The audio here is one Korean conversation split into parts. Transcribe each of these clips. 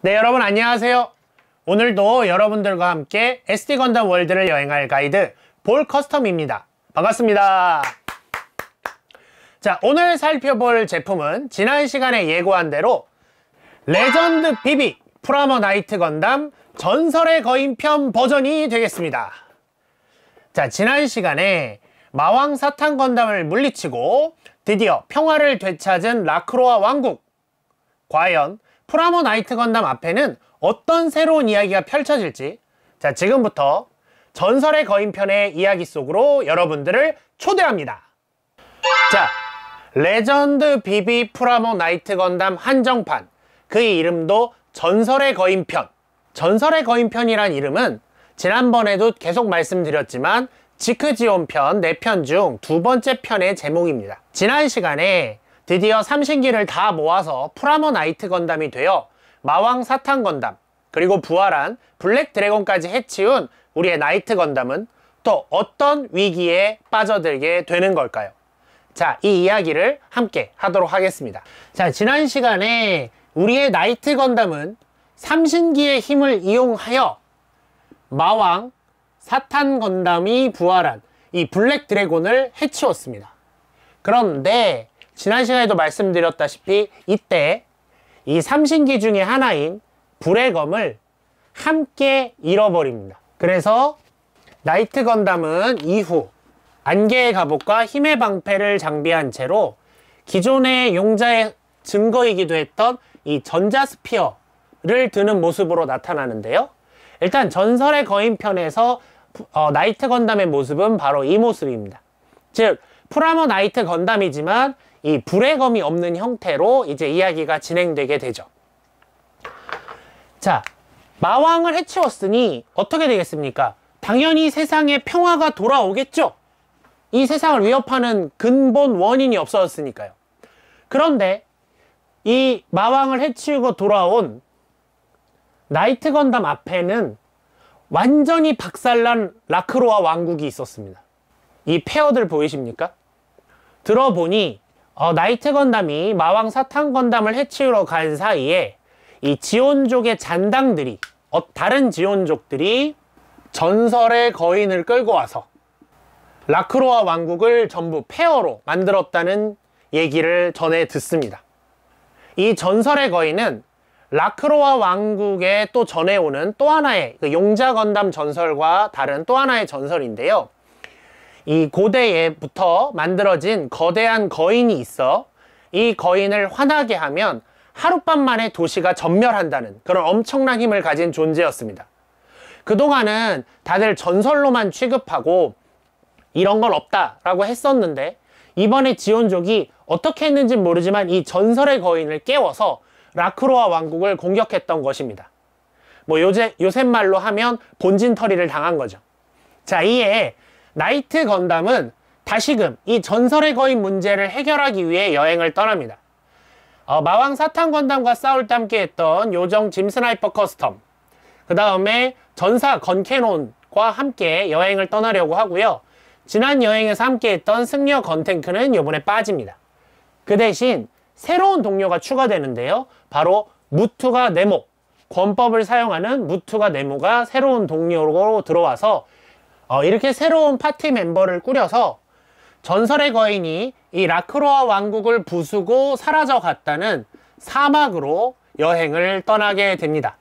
네, 여러분 안녕하세요. 오늘도 여러분들과 함께 SD 건담 월드를 여행할 가이드 볼 커스텀입니다. 반갑습니다. 자, 오늘 살펴볼 제품은 지난 시간에 예고한 대로 레전드 BB 프라모 나이트 건담 전설의 거인편 버전이 되겠습니다. 자, 지난 시간에 마왕 사탄 건담을 물리치고 드디어 평화를 되찾은 라크로아 왕국. 과연 프라모 나이트 건담 앞에는 어떤 새로운 이야기가 펼쳐질지, 자, 지금부터 전설의 거인편의 이야기 속으로 여러분들을 초대합니다. 자, 레전드 BB 프라모 나이트 건담 한정판, 그의 이름도 전설의 거인편. 전설의 거인편이란 이름은 지난번에도 계속 말씀드렸지만 지크지온 편 4편 중 두 번째 편의 제목입니다. 지난 시간에 드디어 삼신기를 다 모아서 프라모 나이트 건담이 되어 마왕 사탄 건담, 그리고 부활한 블랙 드래곤까지 해치운 우리의 나이트 건담은 또 어떤 위기에 빠져들게 되는 걸까요? 자, 이 이야기를 함께 하도록 하겠습니다. 자, 지난 시간에 우리의 나이트 건담은 삼신기의 힘을 이용하여 마왕 사탄 건담이 부활한 이 블랙 드래곤을 해치웠습니다. 그런데 지난 시간에도 말씀드렸다시피 이때 이 삼신기 중에 하나인 불의 검을 함께 잃어버립니다. 그래서 나이트 건담은 이후 안개의 갑옷과 힘의 방패를 장비한 채로 기존의 용자의 증거이기도 했던 이 전자스피어를 드는 모습으로 나타나는데요. 일단 전설의 거인편에서 나이트 건담의 모습은 바로 이 모습입니다. 즉 프라모 나이트 건담이지만 이 불의 검이 없는 형태로 이제 이야기가 진행되게 되죠. 자, 마왕을 해치웠으니 어떻게 되겠습니까? 당연히 세상에 평화가 돌아오겠죠? 이 세상을 위협하는 근본 원인이 없어졌으니까요. 그런데 이 마왕을 해치우고 돌아온 나이트 건담 앞에는 완전히 박살난 라크로아 왕국이 있었습니다. 이 페어들 보이십니까? 들어보니 나이트 건담이 마왕 사탄 건담을 해치우러 간 사이에 이 지온족의 잔당들이, 다른 지온족들이 전설의 거인을 끌고 와서 라크로아 왕국을 전부 폐허로 만들었다는 얘기를 전해 듣습니다. 이 전설의 거인은 라크로아 왕국에 또 전해오는 또 하나의 용자 건담 전설과 다른 또 하나의 전설인데요. 이 고대에부터 만들어진 거대한 거인이 있어 이 거인을 화나게 하면 하룻밤 만에 도시가 전멸한다는 그런 엄청난 힘을 가진 존재였습니다. 그동안은 다들 전설로만 취급하고 이런 건 없다라고 했었는데 이번에 지온족이 어떻게 했는지 모르지만 이 전설의 거인을 깨워서 라크로아 왕국을 공격했던 것입니다. 뭐 요새 말로 하면 본진털이를 당한 거죠. 자, 이에 나이트 건담은 다시금 이 전설의 거인 문제를 해결하기 위해 여행을 떠납니다. 마왕 사탄 건담과 싸울 때 함께했던 요정 짐 스나이퍼 커스텀, 그 다음에 전사 건캐논과 함께 여행을 떠나려고 하고요. 지난 여행에서 함께했던 승려 건탱크는 이번에 빠집니다. 그 대신 새로운 동료가 추가되는데요. 바로 무투가 네모, 권법을 사용하는 무투가 네모가 새로운 동료로 들어와서 이렇게 새로운 파티 멤버를 꾸려서 전설의 거인이 이 라크로아 왕국을 부수고 사라져 갔다는 사막으로 여행을 떠나게 됩니다.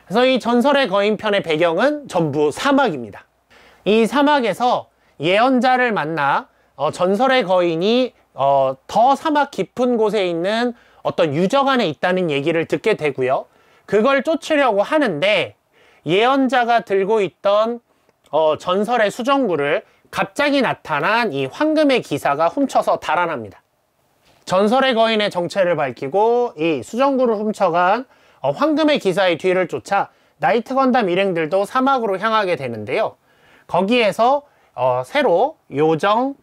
그래서 이 전설의 거인 편의 배경은 전부 사막입니다. 이 사막에서 예언자를 만나 전설의 거인이 더 사막 깊은 곳에 있는 어떤 유적 안에 있다는 얘기를 듣게 되고요. 그걸 쫓으려고 하는데 예언자가 들고 있던 전설의 수정구를 갑자기 나타난 이 황금의 기사가 훔쳐서 달아납니다. 전설의 거인의 정체를 밝히고 이 수정구를 훔쳐간 황금의 기사의 뒤를 쫓아 나이트 건담 일행들도 사막으로 향하게 되는데요. 거기에서 새로 요정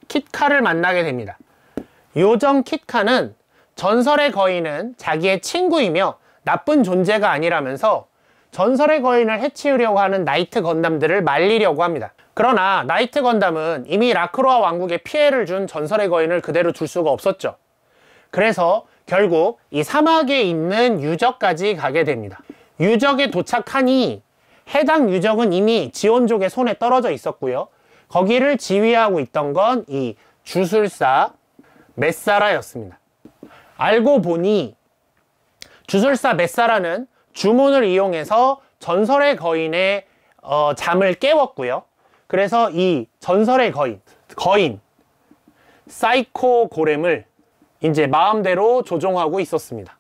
킷카를 만나게 됩니다. 요정 킷카는 전설의 거인은 자기의 친구이며 나쁜 존재가 아니라면서 전설의 거인을 해치우려고 하는 나이트 건담들을 말리려고 합니다. 그러나 나이트 건담은 이미 라크로아 왕국에 피해를 준 전설의 거인을 그대로 둘 수가 없었죠. 그래서 결국 이 사막에 있는 유적까지 가게 됩니다. 유적에 도착하니 해당 유적은 이미 지원족의 손에 떨어져 있었고요. 거기를 지휘하고 있던 건 이 주술사 메사라였습니다. 알고 보니 주술사 메사라는 주문을 이용해서 전설의 거인의 잠을 깨웠고요. 그래서 이 전설의 거인 사이코 고렘을 이제 마음대로 조종하고 있었습니다.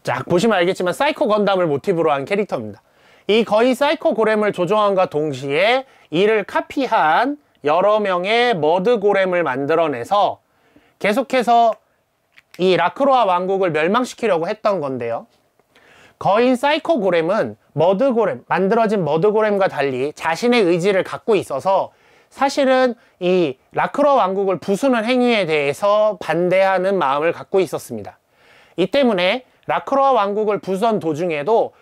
자, 보시면 알겠지만 사이코 건담을 모티브로 한 캐릭터입니다. 이 거인 사이코 고렘을 조종함과 동시에 이를 카피한 여러 명의 머드 고렘을 만들어내서 계속해서 이 라크로아 왕국을 멸망시키려고 했던 건데요. 거인 사이코 고렘은 만들어진 머드 고렘과 달리 자신의 의지를 갖고 있어서 사실은 이 라크로아 왕국을 부수는 행위에 대해서 반대하는 마음을 갖고 있었습니다. 이 때문에 라크로아 왕국을 부수던 도중에도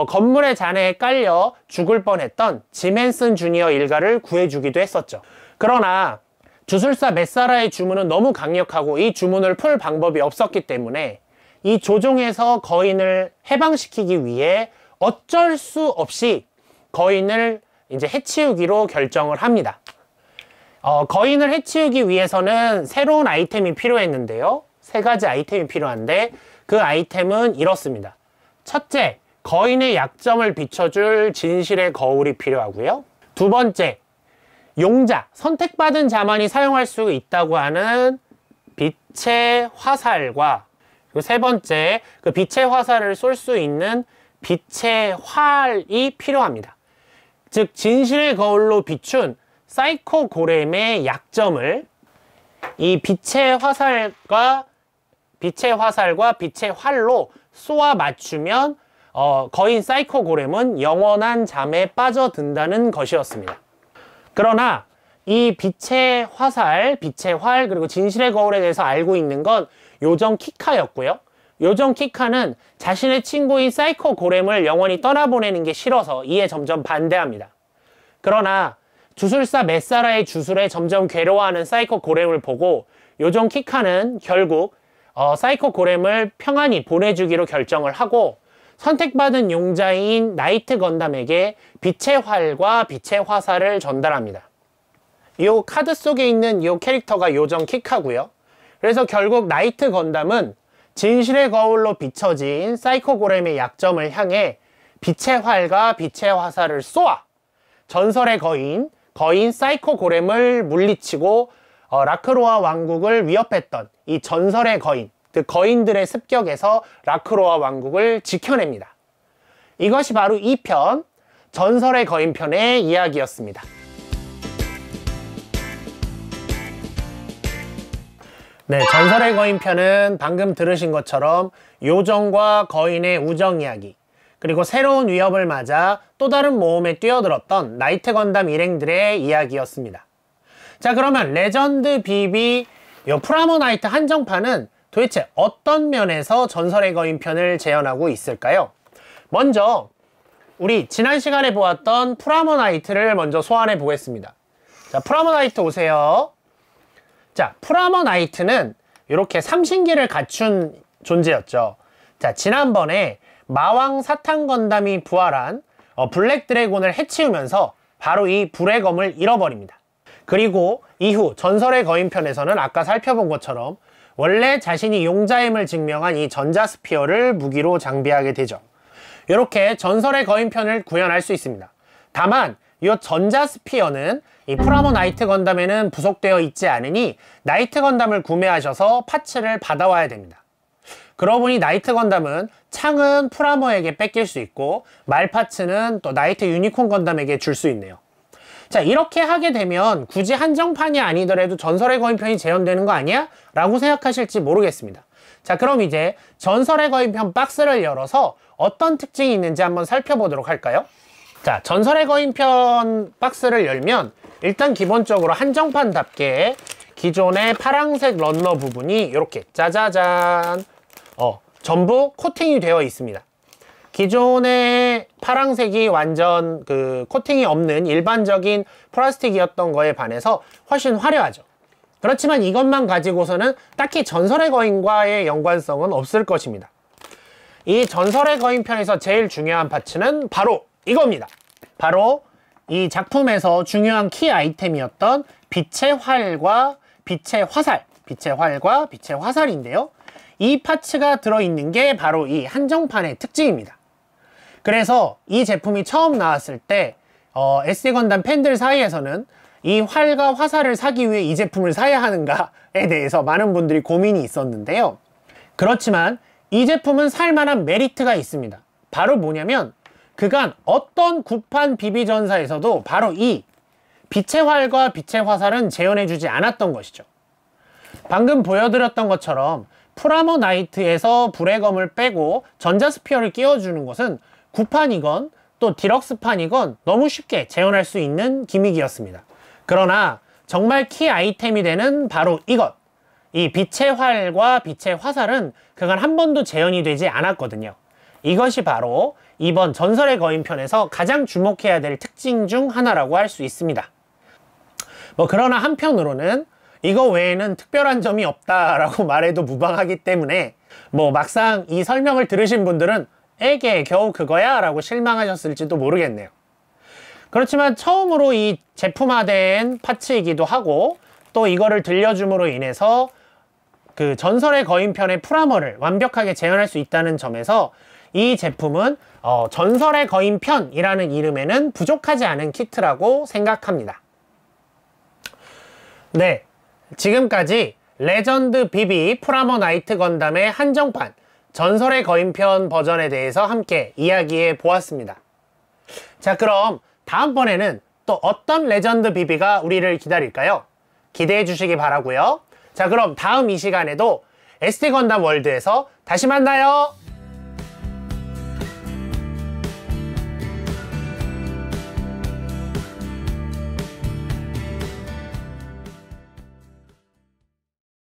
건물의 잔해에 깔려 죽을 뻔했던 짐 헨슨 주니어 일가를 구해주기도 했었죠. 그러나 주술사 메사라의 주문은 너무 강력하고 이 주문을 풀 방법이 없었기 때문에 이 조종에서 거인을 해방시키기 위해 어쩔 수 없이 거인을 이제 해치우기로 결정을 합니다. 거인을 해치우기 위해서는 새로운 아이템이 필요했는데요. 3가지 아이템이 필요한데 그 아이템은 이렇습니다. 첫째, 거인의 약점을 비춰줄 진실의 거울이 필요하고요. 두 번째, 용자, 선택받은 자만이 사용할 수 있다고 하는 빛의 화살과 그리고 세 번째, 그 빛의 화살을 쏠 수 있는 빛의 활이 필요합니다. 즉 진실의 거울로 비춘 사이코 고렘의 약점을 이 빛의 화살과 빛의 활로 쏘아 맞추면 거인 사이코 고렘은 영원한 잠에 빠져든다는 것이었습니다. 그러나 이 빛의 화살, 빛의 활, 그리고 진실의 거울에 대해서 알고 있는 건 요정 키카였고요. 요정 키카는 자신의 친구인 사이코 고렘을 영원히 떠나보내는 게 싫어서 이에 점점 반대합니다. 그러나 주술사 메사라의 주술에 점점 괴로워하는 사이코 고렘을 보고 요정 키카는 결국 사이코 고렘을 평안히 보내주기로 결정을 하고 선택받은 용자인 나이트 건담에게 빛의 활과 빛의 화살을 전달합니다. 이 카드 속에 있는 이 캐릭터가 요정 키카고요. 그래서 결국 나이트 건담은 진실의 거울로 비춰진 사이코 고렘의 약점을 향해 빛의 활과 빛의 화살을 쏘아 전설의 거인 사이코 고렘을 물리치고 라크로아 왕국을 위협했던 이 전설의 거인, 그 거인들의 습격에서 라크로아 왕국을 지켜냅니다. 이것이 바로 2편 전설의 거인 편의 이야기였습니다. 네, 전설의 거인 편은 방금 들으신 것처럼 요정과 거인의 우정 이야기, 그리고 새로운 위협을 맞아 또 다른 모험에 뛰어들었던 나이트 건담 일행들의 이야기였습니다. 자, 그러면 레전드 BB 프라모 나이트 한정판은 도대체 어떤 면에서 전설의 거인 편을 재현하고 있을까요? 먼저 우리 지난 시간에 보았던 프라모 나이트를 먼저 소환해 보겠습니다. 자, 프라모 나이트 오세요. 자, 프라모 나이트는 이렇게 삼신기를 갖춘 존재였죠. 자, 지난번에 마왕 사탄 건담이 부활한 블랙 드래곤을 해치우면서 바로 이 불의 검을 잃어버립니다. 그리고 이후 전설의 거인 편에서는 아까 살펴본 것처럼 원래 자신이 용자임을 증명한 이 전자스피어를 무기로 장비하게 되죠. 이렇게 전설의 거인 편을 구현할 수 있습니다. 다만 이 전자스피어는 이 프라모 나이트 건담에는 부속되어 있지 않으니 나이트 건담을 구매하셔서 파츠를 받아와야 됩니다. 그러고 보니 나이트 건담은 창은 프라모에게 뺏길 수 있고 말 파츠는 또 나이트 유니콘 건담에게 줄 수 있네요. 자, 이렇게 하게 되면 굳이 한정판이 아니더라도 전설의 거인 편이 재현되는 거 아니야? 라고 생각하실지 모르겠습니다. 자, 그럼 이제 전설의 거인 편 박스를 열어서 어떤 특징이 있는지 한번 살펴보도록 할까요? 자, 전설의 거인 편 박스를 열면 일단 기본적으로 한정판답게 기존의 파란색 런너 부분이 이렇게 짜자잔 전부 코팅이 되어 있습니다. 기존의 파란색이 완전 그 코팅이 없는 일반적인 플라스틱이었던 거에 반해서 훨씬 화려하죠. 그렇지만 이것만 가지고서는 딱히 전설의 거인과의 연관성은 없을 것입니다. 이 전설의 거인 편에서 제일 중요한 파츠는 바로 이겁니다. 바로 이 작품에서 중요한 키 아이템이었던 빛의 활과 빛의 화살인데요. 이 파츠가 들어있는 게 바로 이 한정판의 특징입니다. 그래서 이 제품이 처음 나왔을 때 SD 건담 팬들 사이에서는 이 활과 화살을 사기 위해 이 제품을 사야 하는가에 대해서 많은 분들이 고민이 있었는데요. 그렇지만 이 제품은 살만한 메리트가 있습니다. 바로 뭐냐면 그간 어떤 구판 비비전사에서도 바로 이 빛의 활과 빛의 화살은 재현해주지 않았던 것이죠. 방금 보여드렸던 것처럼 프라모 나이트에서 불의 검을 빼고 전자스피어를 끼워주는 것은 구판이건 또 디럭스판이건 너무 쉽게 재현할 수 있는 기믹이었습니다. 그러나 정말 키 아이템이 되는 바로 이것, 이 빛의 활과 빛의 화살은 그간 한 번도 재현이 되지 않았거든요. 이것이 바로 이번 전설의 거인 편에서 가장 주목해야 될 특징 중 하나라고 할 수 있습니다. 그러나 한편으로는 이거 외에는 특별한 점이 없다라고 말해도 무방하기 때문에 막상 이 설명을 들으신 분들은 에게 겨우 그거야? 라고 실망하셨을지도 모르겠네요. 그렇지만 처음으로 이 제품화된 파츠이기도 하고 또 이거를 들려줌으로 인해서 그 전설의 거인 편의 프라모를 완벽하게 재현할 수 있다는 점에서 이 제품은 전설의 거인 편이라는 이름에는 부족하지 않은 키트라고 생각합니다. 네, 지금까지 레전드 비비 프라모 나이트 건담의 한정판 전설의 거인 편 버전에 대해서 함께 이야기해 보았습니다. 자, 그럼 다음번에는 또 어떤 레전드 비비가 우리를 기다릴까요? 기대해 주시기 바라고요. 자, 그럼 다음 이 시간에도 SD 건담 월드에서 다시 만나요.